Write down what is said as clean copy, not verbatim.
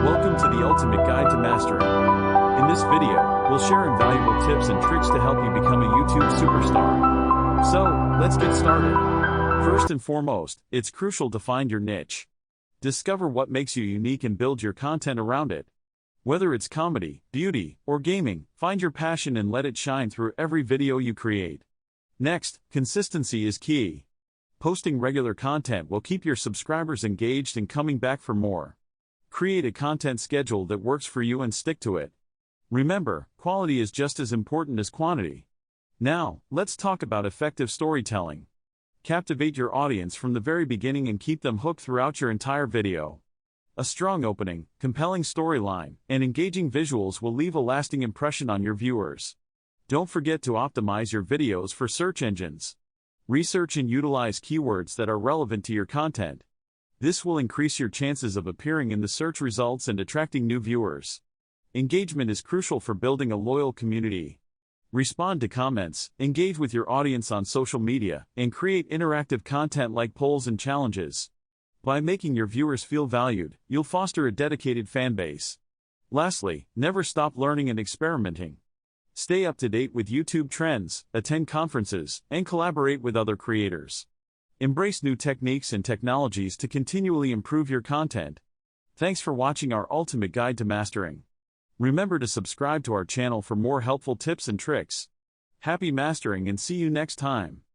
Welcome to the ultimate guide to mastering. In this video, we'll share invaluable tips and tricks to help you become a YouTube superstar. So, let's get started. First and foremost, it's crucial to find your niche. Discover what makes you unique and build your content around it. Whether it's comedy, beauty, or gaming, find your passion and let it shine through every video you create. Next, consistency is key. Posting regular content will keep your subscribers engaged and coming back for more. Create a content schedule that works for you and stick to it. Remember, quality is just as important as quantity. Now, let's talk about effective storytelling. Captivate your audience from the very beginning and keep them hooked throughout your entire video. A strong opening, compelling storyline, and engaging visuals will leave a lasting impression on your viewers. Don't forget to optimize your videos for search engines. Research and utilize keywords that are relevant to your content. This will increase your chances of appearing in the search results and attracting new viewers. Engagement is crucial for building a loyal community. Respond to comments, engage with your audience on social media, and create interactive content like polls and challenges. By making your viewers feel valued, you'll foster a dedicated fan base. Lastly, never stop learning and experimenting. Stay up to date with YouTube trends, attend conferences, and collaborate with other creators. Embrace new techniques and technologies to continually improve your content. Thanks for watching our ultimate guide to mastering. Remember to subscribe to our channel for more helpful tips and tricks. Happy mastering and see you next time.